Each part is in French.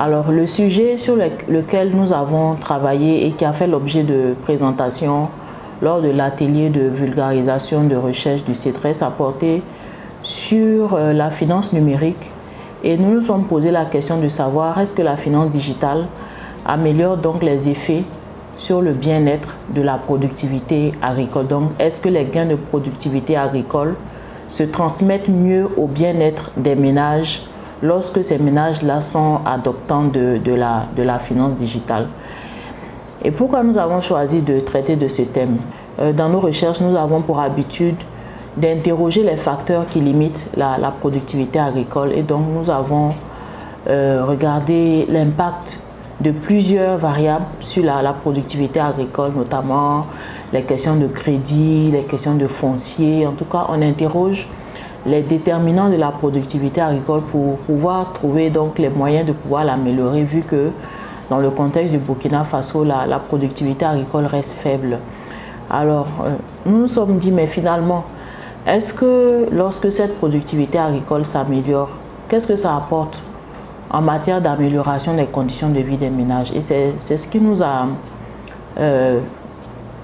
Alors, le sujet sur lequel nous avons travaillé et qui a fait l'objet de présentation lors de l'atelier de vulgarisation de recherche du CETRES a porté sur la finance numérique. Et nous nous sommes posé la question de savoir est-ce que la finance digitale améliore donc les effets sur le bien-être de la productivité agricole. Donc, est-ce que les gains de productivité agricole se transmettent mieux au bien-être des ménages lorsque ces ménages-là sont adoptants de la finance digitale? Et pourquoi nous avons choisi de traiter de ce thème? Dans nos recherches, nous avons pour habitude d'interroger les facteurs qui limitent la productivité agricole. Et donc, nous avons regardé l'impact de plusieurs variables sur la productivité agricole, notamment les questions de crédit, les questions de foncier. En tout cas, on interroge les déterminants de la productivité agricole pour pouvoir trouver donc les moyens de pouvoir l'améliorer, vu que dans le contexte du Burkina Faso, la productivité agricole reste faible. Alors, nous nous sommes dit, mais finalement, est-ce que lorsque cette productivité agricole s'améliore, qu'est-ce que ça apporte en matière d'amélioration des conditions de vie des ménages? Et c'est ce qui nous a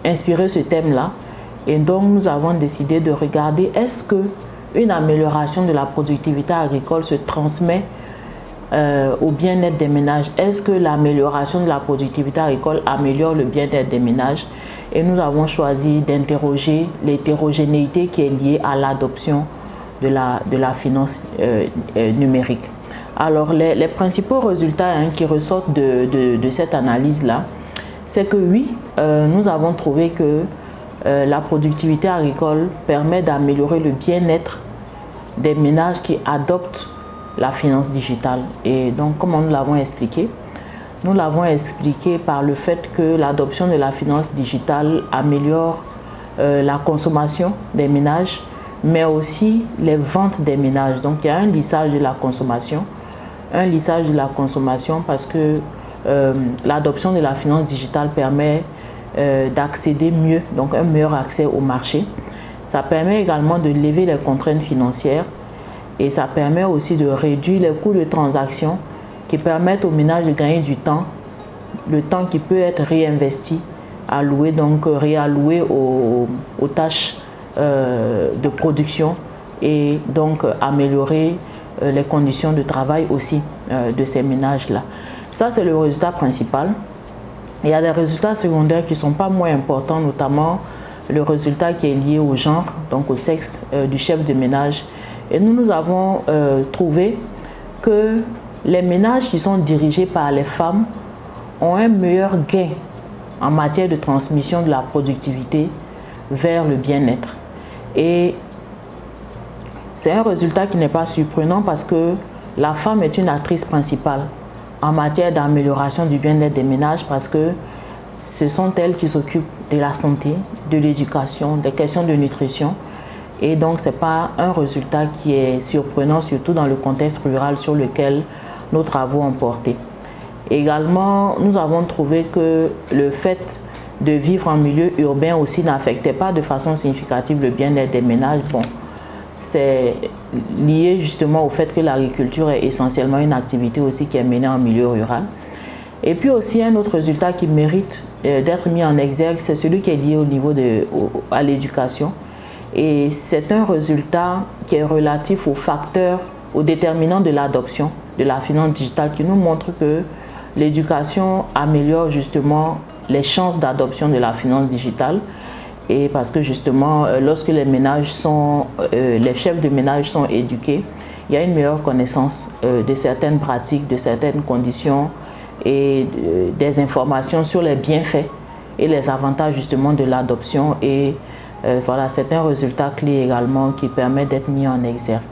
inspiré ce thème-là. Et donc, nous avons décidé de regarder est-ce qu'une amélioration de la productivité agricole se transmet au bien-être des ménages? Est-ce que l'amélioration de la productivité agricole améliore le bien-être des ménages? Et nous avons choisi d'interroger l'hétérogénéité qui est liée à l'adoption de la finance numérique. Alors, les principaux résultats qui ressortent de cette analyse-là, c'est que oui, nous avons trouvé que la productivité agricole permet d'améliorer le bien-être des ménages qui adoptent la finance digitale. Et donc, comment nous l'avons expliqué? Nous l'avons expliqué par le fait que l'adoption de la finance digitale améliore la consommation des ménages, mais aussi les ventes des ménages. Donc, il y a un lissage de la consommation. Un lissage de la consommation parce que l'adoption de la finance digitale permet d'accéder mieux, donc un meilleur accès au marché. Ça permet également de lever les contraintes financières et ça permet aussi de réduire les coûts de transaction qui permettent aux ménages de gagner du temps, le temps qui peut être réinvesti, réalloué aux tâches de production et donc améliorer les conditions de travail aussi de ces ménages-là. Ça, c'est le résultat principal. Il y a des résultats secondaires qui ne sont pas moins importants, notamment le résultat qui est lié au genre, donc au sexe du chef de ménage. Et nous avons trouvé que les ménages qui sont dirigés par les femmes ont un meilleur gain en matière de transmission de la productivité vers le bien-être. Et c'est un résultat qui n'est pas surprenant parce que la femme est une actrice principale en matière d'amélioration du bien-être des ménages parce que ce sont elles qui s'occupent de la santé, de l'éducation, des questions de nutrition. Et donc, ce n'est pas un résultat qui est surprenant, surtout dans le contexte rural sur lequel nos travaux ont porté. Également, nous avons trouvé que le fait de vivre en milieu urbain aussi n'affectait pas de façon significative le bien-être des ménages. Bon, c'est lié justement au fait que l'agriculture est essentiellement une activité aussi qui est menée en milieu rural. Et puis aussi un autre résultat qui mérite d'être mis en exergue, c'est celui qui est lié à l'éducation. Et c'est un résultat qui est relatif aux facteurs, aux déterminants de l'adoption de la finance digitale qui nous montre que l'éducation améliore justement les chances d'adoption de la finance digitale. Et parce que justement, lorsque les chefs de ménage sont éduqués, il y a une meilleure connaissance de certaines pratiques, de certaines conditions et des informations sur les bienfaits et les avantages justement de l'adoption. Et voilà, c'est un résultat clé également qui permet d'être mis en exergue.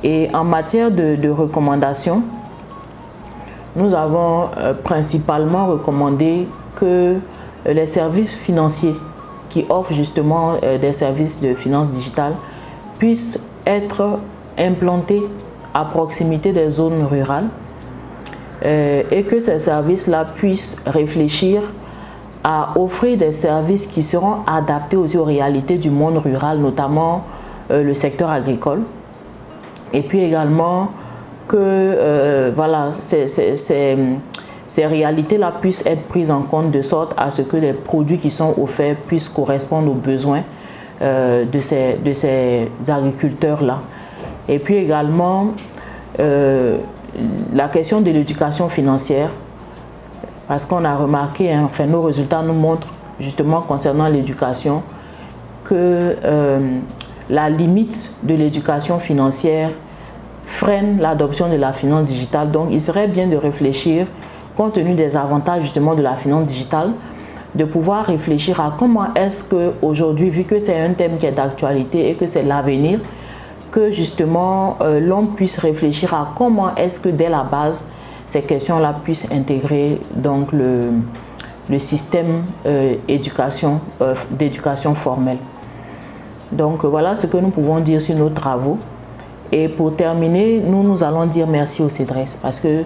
Et en matière de recommandations, nous avons principalement recommandé que les services financiers qui offrent justement des services de finance digitale puissent être implantés à proximité des zones rurales et que ces services-là puissent réfléchir à offrir des services qui seront adaptés aussi aux réalités du monde rural, notamment le secteur agricole. Et puis également que voilà, ces réalités-là puissent être prises en compte de sorte à ce que les produits qui sont offerts puissent correspondre aux besoins de ces agriculteurs-là. Et puis également, la question de l'éducation financière, parce qu'on a remarqué, hein, enfin, nos résultats nous montrent justement concernant l'éducation que la limite de l'éducation financière freine l'adoption de la finance digitale. Donc, il serait bien de réfléchir, compte tenu des avantages justement de la finance digitale, de pouvoir réfléchir à comment est-ce qu'aujourd'hui, vu que c'est un thème qui est d'actualité et que c'est l'avenir, que justement l'on puisse réfléchir à comment est-ce que dès la base, ces questions-là puissent intégrer donc le système d'éducation formelle. Donc voilà ce que nous pouvons dire sur nos travaux. Et pour terminer, nous allons dire merci au CEDRES parce que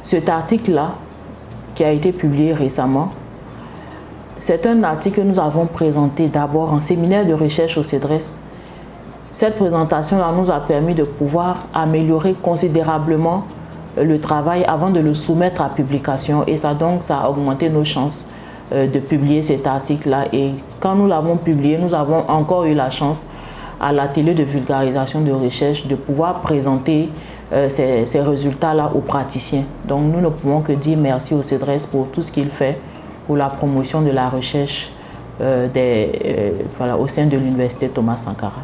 cet article-là, qui a été publié récemment, c'est un article que nous avons présenté d'abord en séminaire de recherche au CEDRES. Cette présentation-là nous a permis de pouvoir améliorer considérablement le travail avant de le soumettre à publication. Et ça, donc, ça a augmenté nos chances de publier cet article-là. Et quand nous l'avons publié, nous avons encore eu la chance à l'atelier de vulgarisation de recherche de pouvoir présenter ces résultats-là aux praticiens. Donc nous ne pouvons que dire merci au CEDRES pour tout ce qu'il fait pour la promotion de la recherche au sein de l'université Thomas Sankara.